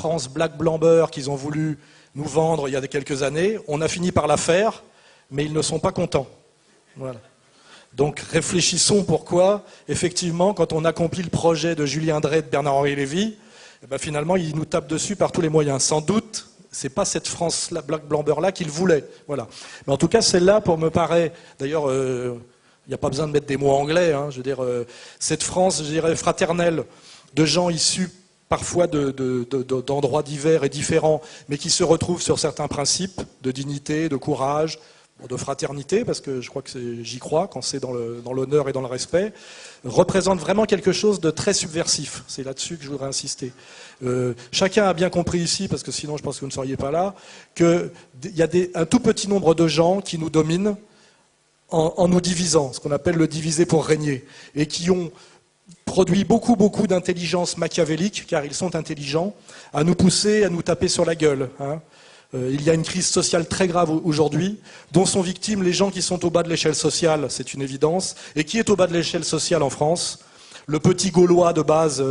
France Black Blamber qu'ils ont voulu nous vendre il y a quelques années. On a fini par la faire, mais ils ne sont pas contents. Voilà. Donc réfléchissons pourquoi, effectivement, quand on accomplit le projet de Julien Drey et de Bernard-Henri Lévy, eh ben, finalement, ils nous tapent dessus par tous les moyens. Sans doute, c'est pas cette France Black Blamber-là qu'ils voulaient. Voilà. Mais en tout cas, celle-là, pour me paraît, d'ailleurs, il n'y a pas besoin de mettre des mots anglais, hein, je veux dire, cette France, je dirais, fraternelle, de gens issus parfois d'endroits divers et différents, mais qui se retrouvent sur certains principes de dignité, de courage, de fraternité, parce que je crois que j'y crois, quand c'est dans l'honneur et dans le respect, représente vraiment quelque chose de très subversif. C'est là-dessus que je voudrais insister. Chacun a bien compris ici, parce que sinon je pense que vous ne seriez pas là, qu'il y a un tout petit nombre de gens qui nous dominent en nous divisant, ce qu'on appelle le diviser pour régner, et qui ont produit beaucoup d'intelligence machiavélique, car ils sont intelligents, à nous pousser, à nous taper sur la gueule, hein. Il y a une crise sociale très grave aujourd'hui, dont sont victimes les gens qui sont au bas de l'échelle sociale, c'est une évidence. Et qui est au bas de l'échelle sociale en France? Le petit Gaulois de base,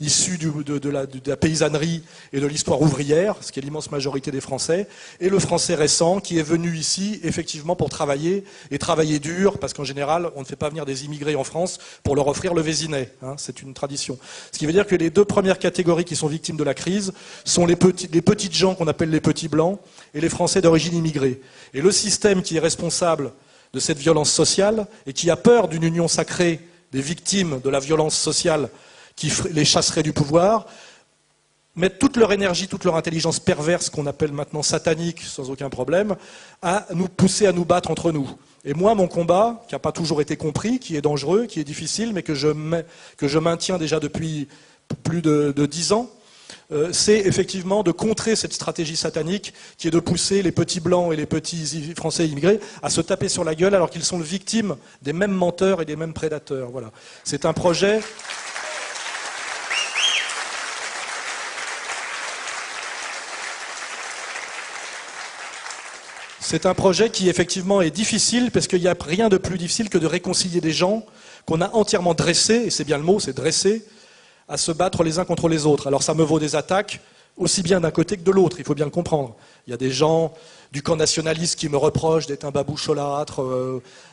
issu de la paysannerie et de l'histoire ouvrière, ce qui est l'immense majorité des Français, et le Français récent qui est venu ici, effectivement, pour travailler, et travailler dur, parce qu'en général, on ne fait pas venir des immigrés en France pour leur offrir le Vésinet, hein, c'est une tradition. Ce qui veut dire que les deux premières catégories qui sont victimes de la crise sont les petites gens qu'on appelle les petits blancs, et les Français d'origine immigrée. Et le système qui est responsable de cette violence sociale, et qui a peur d'une union sacrée des victimes de la violence sociale qui les chasserait du pouvoir, mettent toute leur énergie, toute leur intelligence perverse, qu'on appelle maintenant satanique, sans aucun problème, à nous pousser à nous battre entre nous. Et moi, mon combat, qui n'a pas toujours été compris, qui est dangereux, qui est difficile, mais que je maintiens déjà depuis plus de 10 ans, c'est effectivement de contrer cette stratégie satanique qui est de pousser les petits blancs et les petits Français immigrés à se taper sur la gueule alors qu'ils sont victimes des mêmes menteurs et des mêmes prédateurs. Voilà. C'est un projet... C'est un projet qui effectivement est difficile parce qu'il n'y a rien de plus difficile que de réconcilier des gens qu'on a entièrement dressés, et c'est bien le mot, c'est dressés, à se battre les uns contre les autres. Alors ça me vaut des attaques aussi bien d'un côté que de l'autre, il faut bien le comprendre. Il y a des gens du camp nationaliste qui me reprochent d'être un baboucholâtre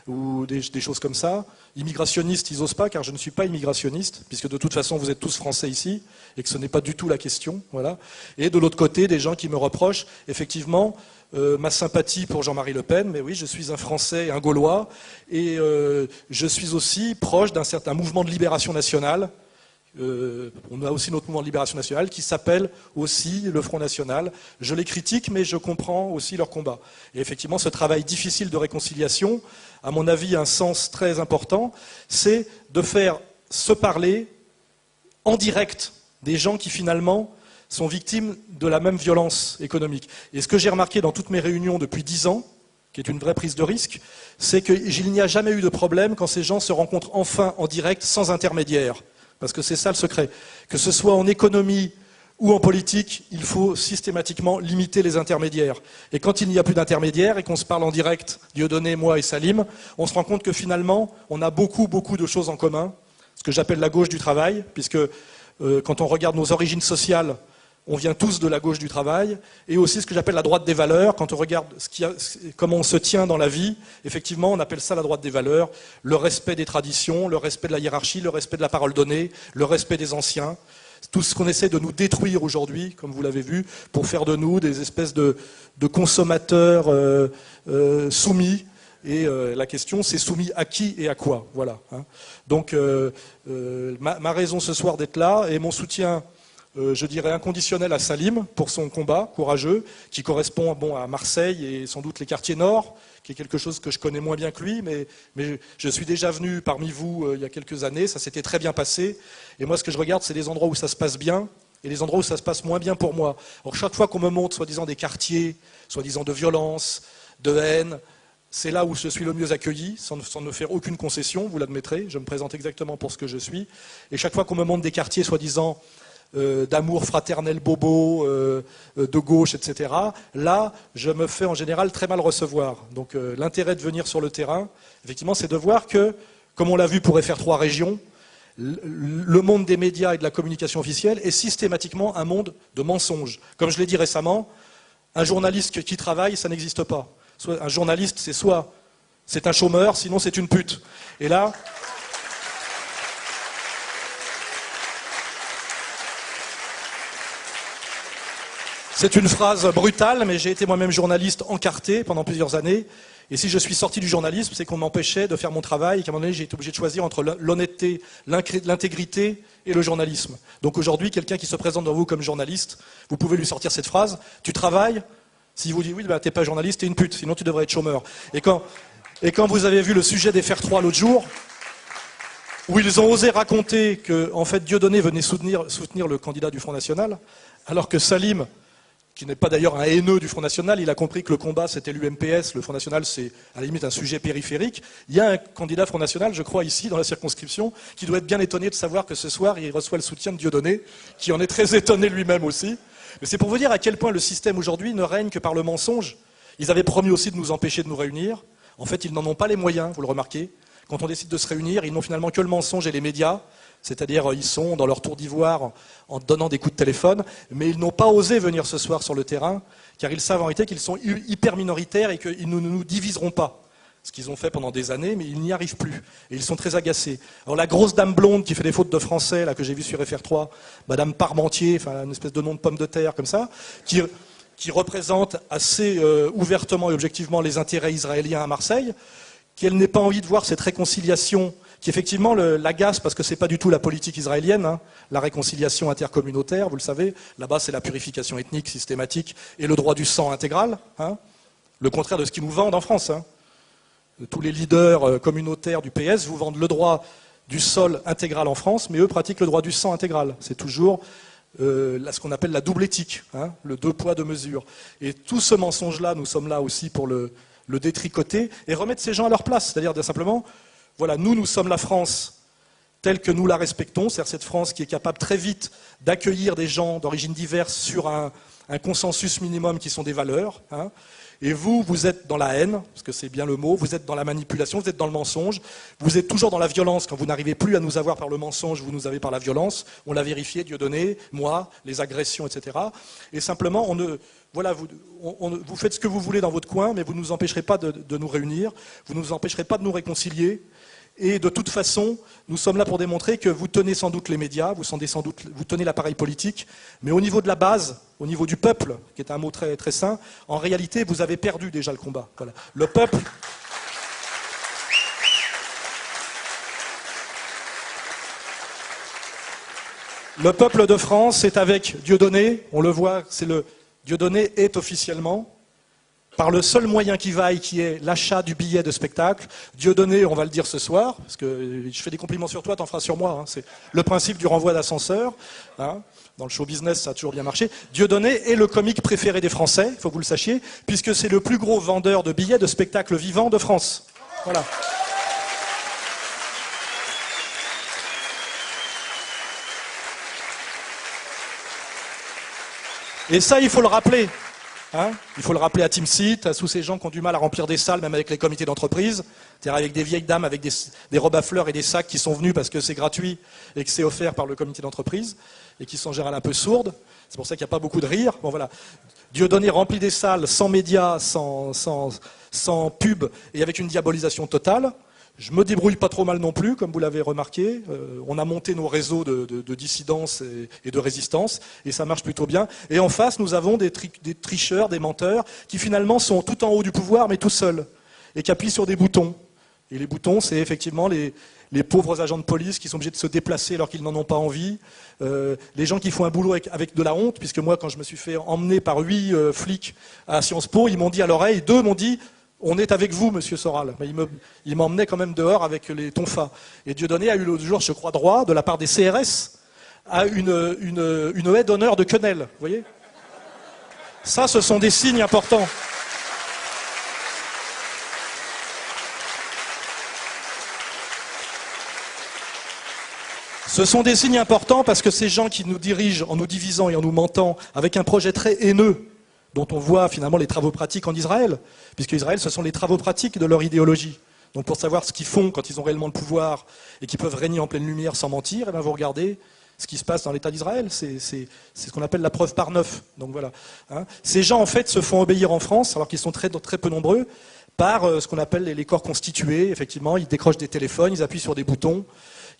ou des choses comme ça. Immigrationnistes, ils n'osent pas, car je ne suis pas immigrationniste, puisque de toute façon vous êtes tous français ici, et que ce n'est pas du tout la question. Voilà. Et de l'autre côté, des gens qui me reprochent, effectivement, ma sympathie pour Jean-Marie Le Pen, mais oui, je suis un Français, un Gaulois, et je suis aussi proche d'un certain mouvement de libération nationale. On a aussi notre mouvement de libération nationale qui s'appelle aussi le Front National. Je les critique, mais je comprends aussi leur combat. Et effectivement, ce travail difficile de réconciliation, à mon avis, un sens très important, c'est de faire se parler en direct des gens qui finalement sont victimes de la même violence économique. Et ce que j'ai remarqué dans toutes mes réunions depuis 10 ans, qui est une vraie prise de risque, c'est qu'il n'y a jamais eu de problème quand ces gens se rencontrent enfin en direct, sans intermédiaire. Parce que c'est ça le secret. Que ce soit en économie ou en politique, il faut systématiquement limiter les intermédiaires. Et quand il n'y a plus d'intermédiaires et qu'on se parle en direct, Dieudonné, moi et Salim, on se rend compte que finalement, on a beaucoup de choses en commun, ce que j'appelle la gauche du travail, puisque quand on regarde nos origines sociales, on vient tous de la gauche du travail, et aussi ce que j'appelle la droite des valeurs. Quand on regarde comment on se tient dans la vie, effectivement, on appelle ça la droite des valeurs, le respect des traditions, le respect de la hiérarchie, le respect de la parole donnée, le respect des anciens. Tout ce qu'on essaie de nous détruire aujourd'hui, comme vous l'avez vu, pour faire de nous des espèces de consommateurs soumis. Et la question, c'est soumis à qui et à quoi. Voilà. Hein. Donc, ma raison ce soir d'être là, et mon soutien... je dirais inconditionnel à Salim pour son combat courageux, qui correspond à Marseille et sans doute les quartiers nord, qui est quelque chose que je connais moins bien que lui, mais je suis déjà venu parmi vous il y a quelques années, ça s'était très bien passé, et moi ce que je regarde c'est les endroits où ça se passe bien, et les endroits où ça se passe moins bien pour moi. Alors chaque fois qu'on me montre soi-disant des quartiers, soi-disant de violence, de haine, c'est là où je suis le mieux accueilli, sans me faire aucune concession, vous l'admettrez, je me présente exactement pour ce que je suis, et chaque fois qu'on me montre des quartiers soi-disant d'amour fraternel bobo, de gauche, etc. Là, je me fais en général très mal recevoir. Donc l'intérêt de venir sur le terrain, effectivement, c'est de voir que, comme on l'a vu pour FR3 Régions, le monde des médias et de la communication officielle est systématiquement un monde de mensonges. Comme je l'ai dit récemment, un journaliste qui travaille, ça n'existe pas. Un journaliste, soit c'est un chômeur, sinon c'est une pute. Et là... C'est une phrase brutale, mais j'ai été moi-même journaliste encarté pendant plusieurs années. Et si je suis sorti du journalisme, c'est qu'on m'empêchait de faire mon travail et qu'à un moment donné, j'ai été obligé de choisir entre l'honnêteté, l'intégrité et le journalisme. Donc aujourd'hui, quelqu'un qui se présente devant vous comme journaliste, vous pouvez lui sortir cette phrase, tu travailles, s'il vous dit oui, bah, t'es pas journaliste, t'es une pute, sinon tu devrais être chômeur. Et quand vous avez vu le sujet des Fers 3 l'autre jour, où ils ont osé raconter que en fait, Dieudonné venait soutenir le candidat du Front National, alors que Salim, qui n'est pas d'ailleurs un haineux du Front National, il a compris que le combat c'était l'UMPS, le Front National c'est à la limite un sujet périphérique. Il y a un candidat Front National, je crois ici dans la circonscription, qui doit être bien étonné de savoir que ce soir il reçoit le soutien de Dieudonné, qui en est très étonné lui-même aussi. Mais c'est pour vous dire à quel point le système aujourd'hui ne règne que par le mensonge. Ils avaient promis aussi de nous empêcher de nous réunir. En fait, ils n'en ont pas les moyens, vous le remarquez. Quand on décide de se réunir, ils n'ont finalement que le mensonge et les médias. C'est-à-dire, ils sont dans leur tour d'ivoire en donnant des coups de téléphone, mais ils n'ont pas osé venir ce soir sur le terrain, car ils savent en réalité qu'ils sont hyper minoritaires et qu'ils ne nous diviseront pas. Ce qu'ils ont fait pendant des années, mais ils n'y arrivent plus. Et ils sont très agacés. Alors la grosse dame blonde qui fait des fautes de français, là, que j'ai vu sur FR3, Madame Parmentier, enfin une espèce de nom de pomme de terre comme ça, qui représente assez ouvertement et objectivement les intérêts israéliens à Marseille, qu'elle n'ait pas envie de voir cette réconciliation qui effectivement l'agace parce que c'est pas du tout la politique israélienne, hein, la réconciliation intercommunautaire, vous le savez, là-bas c'est la purification ethnique systématique et le droit du sang intégral, hein, le contraire de ce qu'ils nous vendent en France. Hein. Tous les leaders communautaires du PS vous vendent le droit du sol intégral en France, mais eux pratiquent le droit du sang intégral. C'est toujours ce qu'on appelle la double éthique, hein, le deux poids, deux mesures. Et tout ce mensonge-là, nous sommes là aussi pour le détricoter et remettre ces gens à leur place, c'est-à-dire simplement... Voilà, nous sommes la France telle que nous la respectons, c'est-à-dire cette France qui est capable très vite d'accueillir des gens d'origines diverses sur un consensus minimum qui sont des valeurs. Hein. Et vous êtes dans la haine, parce que c'est bien le mot, vous êtes dans la manipulation, vous êtes dans le mensonge, vous êtes toujours dans la violence. Quand vous n'arrivez plus à nous avoir par le mensonge, vous nous avez par la violence. On l'a vérifié, Dieudonné, moi, les agressions, etc. Et simplement, voilà, vous faites ce que vous voulez dans votre coin, mais vous ne nous empêcherez pas de nous réunir, vous ne nous empêcherez pas de nous réconcilier. Et de toute façon, nous sommes là pour démontrer que vous tenez sans doute les médias, vous tenez l'appareil politique, mais au niveau de la base, au niveau du peuple, qui est un mot très, très sain, en réalité, vous avez perdu déjà le combat. Voilà. Le peuple... Le peuple de France est avec Dieudonné, on le voit, Dieudonné est officiellement... par le seul moyen qui vaille, qui est l'achat du billet de spectacle. Dieudonné, on va le dire ce soir, parce que je fais des compliments sur toi, t'en feras sur moi. Hein, c'est le principe du renvoi d'ascenseur. Hein, dans le show business, ça a toujours bien marché. Dieudonné est le comique préféré des Français, il faut que vous le sachiez, puisque c'est le plus gros vendeur de billets de spectacle vivant de France. Voilà. Et ça, il faut le rappeler. Hein, il faut le rappeler à TeamSeat, à tous ces gens qui ont du mal à remplir des salles, même avec les comités d'entreprise, c'est-à-dire avec des vieilles dames avec des robes à fleurs et des sacs qui sont venus parce que c'est gratuit et que c'est offert par le comité d'entreprise, et qui sont en général un peu sourdes. C'est pour ça qu'il n'y a pas beaucoup de rire. Bon, voilà. Dieudonné remplit des salles sans médias, sans pub, et avec une diabolisation totale. Je me débrouille pas trop mal non plus, comme vous l'avez remarqué. On a monté nos réseaux de dissidence et de résistance, et ça marche plutôt bien. Et en face, nous avons des tricheurs, des menteurs, qui finalement sont tout en haut du pouvoir, mais tout seuls, et qui appuient sur des boutons. Et les boutons, c'est effectivement les pauvres agents de police qui sont obligés de se déplacer alors qu'ils n'en ont pas envie. Les gens qui font un boulot avec de la honte, puisque moi, quand je me suis fait emmener par 8 flics à Sciences Po, ils m'ont dit à l'oreille, 2 m'ont dit... On est avec vous, monsieur Soral. Mais il m'emmenait quand même dehors avec les tonfas. Et Dieudonné a eu l'autre jour, je crois droit, de la part des CRS, à une haie d'honneur de quenelle. Vous voyez ? Ça, ce sont des signes importants. Ce sont des signes importants parce que ces gens qui nous dirigent en nous divisant et en nous mentant, avec un projet très haineux, dont on voit finalement les travaux pratiques en Israël, puisque Israël, ce sont les travaux pratiques de leur idéologie. Donc pour savoir ce qu'ils font quand ils ont réellement le pouvoir et qu'ils peuvent régner en pleine lumière sans mentir, et bien vous regardez ce qui se passe dans l'État d'Israël. C'est ce qu'on appelle la preuve par 9. Donc voilà. Hein. Ces gens, en fait, se font obéir en France, alors qu'ils sont très, très peu nombreux, par ce qu'on appelle les corps constitués. Effectivement, ils décrochent des téléphones, ils appuient sur des boutons.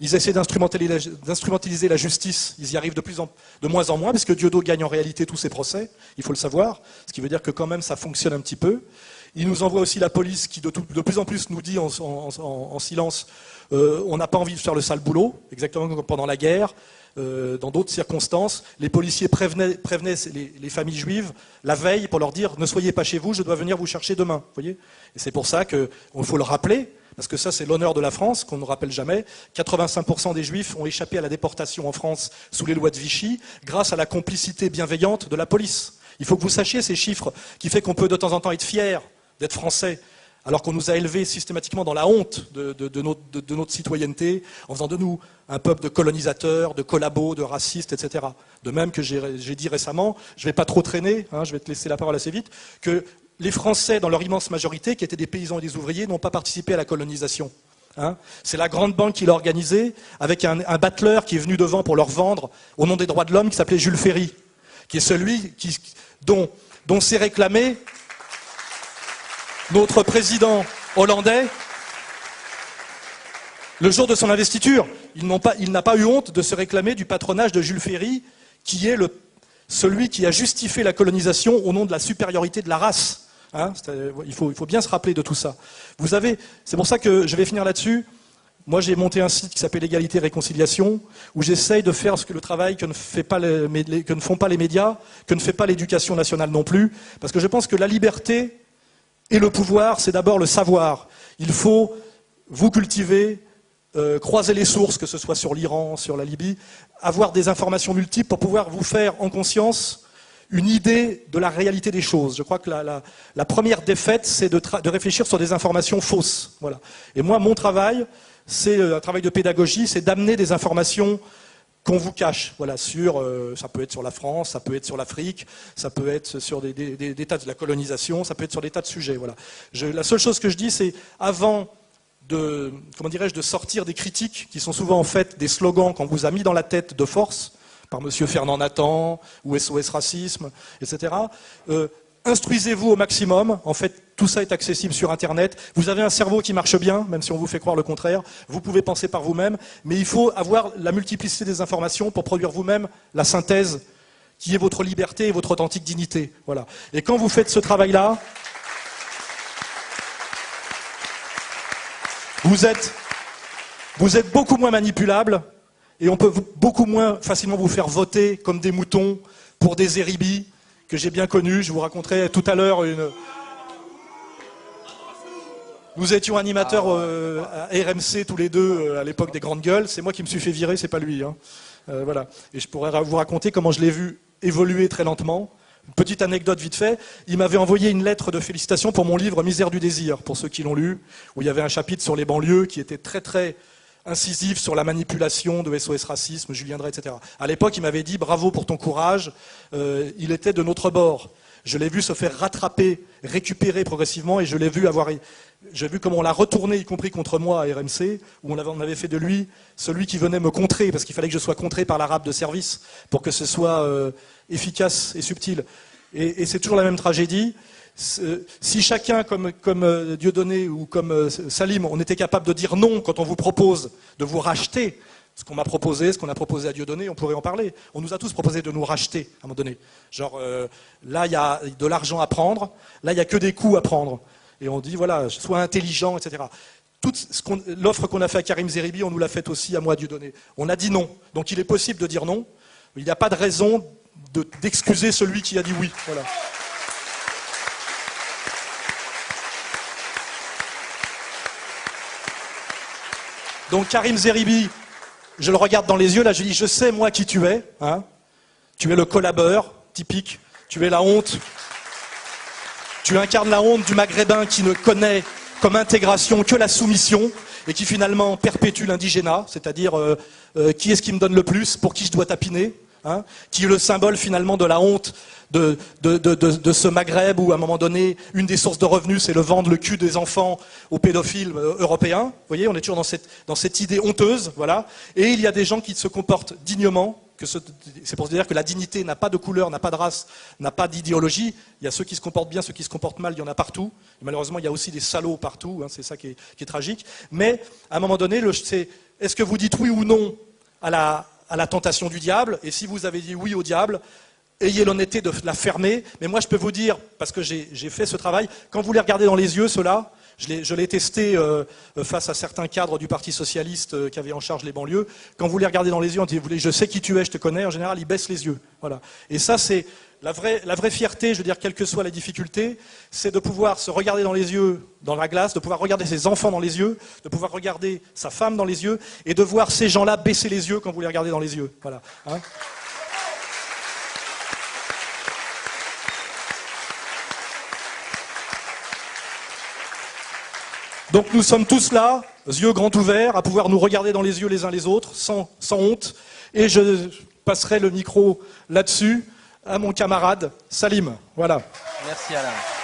Ils essaient d'instrumentaliser la justice. Ils y arrivent de moins en moins, parce que Dieudo gagne en réalité tous ses procès, il faut le savoir. Ce qui veut dire que quand même ça fonctionne un petit peu. Il nous envoie aussi la police qui de plus en plus nous dit en silence on n'a pas envie de faire le sale boulot, exactement comme pendant la guerre. Dans d'autres circonstances, les policiers prévenaient les familles juives la veille pour leur dire ne soyez pas chez vous, je dois venir vous chercher demain. Vous voyez ? Et c'est pour ça qu'il faut le rappeler, parce que ça c'est l'honneur de la France, qu'on ne rappelle jamais. 85% des juifs ont échappé à la déportation en France sous les lois de Vichy, grâce à la complicité bienveillante de la police. Il faut que vous sachiez ces chiffres, qui fait qu'on peut de temps en temps être fier d'être français, alors qu'on nous a élevés systématiquement dans la honte de notre citoyenneté, en faisant de nous un peuple de colonisateurs, de collabos, de racistes, etc. De même que j'ai dit récemment, je ne vais pas trop traîner, hein, je vais te laisser la parole assez vite, que les Français, dans leur immense majorité, qui étaient des paysans et des ouvriers, n'ont pas participé à la colonisation. Hein. C'est la grande banque qui l'a organisé, avec un battleur qui est venu devant pour leur vendre, au nom des droits de l'homme, qui s'appelait Jules Ferry, qui est celui dont s'est réclamé notre président hollandais, le jour de son investiture. Il n'a pas eu honte de se réclamer du patronage de Jules Ferry, qui est celui qui a justifié la colonisation au nom de la supériorité de la race. Hein, il faut bien se rappeler de tout ça. C'est pour ça que je vais finir là-dessus. Moi, j'ai monté un site qui s'appelle Égalité et Réconciliation, où j'essaye de faire le travail que ne font pas les médias, que ne fait pas l'éducation nationale non plus, parce que je pense que la liberté et le pouvoir, c'est d'abord le savoir. Il faut vous cultiver, croiser les sources, que ce soit sur l'Iran, sur la Libye, avoir des informations multiples pour pouvoir vous faire en conscience une idée de la réalité des choses. Je crois que la première défaite, c'est de réfléchir sur des informations fausses. Voilà. Et moi, mon travail, c'est un travail de pédagogie, c'est d'amener des informations qu'on vous cache, voilà, ça peut être sur la France, ça peut être sur l'Afrique, ça peut être sur des tas de la colonisation, ça peut être sur des tas de sujets. Voilà. La seule chose que je dis, c'est avant de sortir des critiques qui sont souvent en fait des slogans qu'on vous a mis dans la tête de force, par Monsieur Fernand Nathan, ou SOS Racisme, etc. Instruisez-vous au maximum. En fait, tout ça est accessible sur Internet. Vous avez un cerveau qui marche bien, même si on vous fait croire le contraire. Vous pouvez penser par vous-même, mais il faut avoir la multiplicité des informations pour produire vous-même la synthèse qui est votre liberté et votre authentique dignité. Voilà. Et quand vous faites ce travail-là, vous êtes beaucoup moins manipulable et on peut beaucoup moins facilement vous faire voter comme des moutons pour des éribis que j'ai bien connus. Je vous raconterai tout à l'heure Nous étions animateurs à RMC tous les deux à l'époque des grandes gueules. C'est moi qui me suis fait virer, c'est pas lui. Hein. Voilà. Et je pourrais vous raconter comment je l'ai vu évoluer très lentement. Une petite anecdote vite fait. Il m'avait envoyé une lettre de félicitations pour mon livre Misère du désir, pour ceux qui l'ont lu, où il y avait un chapitre sur les banlieues qui était très très incisif sur la manipulation de SOS Racisme, Julien Drey, etc. À l'époque, il m'avait dit « Bravo pour ton courage », il était de notre bord. Je l'ai vu se faire rattraper, récupérer progressivement, et j'ai vu comment on l'a retourné, y compris contre moi à RMC, où on avait fait de lui celui qui venait me contrer, parce qu'il fallait que je sois contré par l'arabe de service, pour que ce soit efficace et subtil. Et c'est toujours la même tragédie. Si chacun, comme Dieudonné ou comme Salim, on était capable de dire non quand on vous propose de vous racheter, ce qu'on m'a proposé, ce qu'on a proposé à Dieudonné, on pourrait en parler. On nous a tous proposé de nous racheter, à un moment donné. Genre, là, il y a de l'argent à prendre, là, il n'y a que des coûts à prendre. Et on dit, voilà, sois intelligent, etc. L'offre qu'on a fait à Karim Zeribi, on nous l'a faite aussi à moi, Dieudonné. On a dit non. Donc il est possible de dire non. Il n'y a pas de raison d'excuser celui qui a dit oui. Voilà. Donc Karim Zeribi, je le regarde dans les yeux, là je dis, je sais moi qui tu es. Hein. Tu es le collabeur typique, tu es la honte. Tu incarnes la honte du maghrébin qui ne connaît comme intégration que la soumission et qui finalement perpétue l'indigénat, c'est-à-dire qui est-ce qui me donne le plus, pour qui je dois tapiner. hein, qui est le symbole finalement de la honte de ce Maghreb où à un moment donné, une des sources de revenus, c'est le vendre le cul des enfants aux pédophiles européens. Vous voyez, on est toujours dans cette idée honteuse, voilà. Et il y a des gens qui se comportent dignement. C'est pour se dire que la dignité n'a pas de couleur, n'a pas de race, n'a pas d'idéologie. Il y a ceux qui se comportent bien, ceux qui se comportent mal, il y en a partout. Et malheureusement, il y a aussi des salauds partout, hein, c'est ça qui est tragique. Mais à un moment donné, est-ce que vous dites oui ou non à la tentation du diable? Et si vous avez dit oui au diable, ayez l'honnêteté de la fermer. Mais moi, je peux vous dire, parce que j'ai fait ce travail, quand vous les regardez dans les yeux, ceux-là, je l'ai testé face à certains cadres du Parti Socialiste qui avaient en charge les banlieues. Quand vous les regardez dans les yeux, on dit, je sais qui tu es, je te connais, en général, ils baissent les yeux. Voilà. Et ça, c'est la vraie fierté, je veux dire, quelle que soit la difficulté, c'est de pouvoir se regarder dans les yeux, dans la glace, de pouvoir regarder ses enfants dans les yeux, de pouvoir regarder sa femme dans les yeux, et de voir ces gens-là baisser les yeux quand vous les regardez dans les yeux. Voilà. Hein ? Donc nous sommes tous là, yeux grands ouverts, à pouvoir nous regarder dans les yeux les uns les autres, sans honte. Et je passerai le micro là-dessus à mon camarade Salim. Voilà. Merci Alain.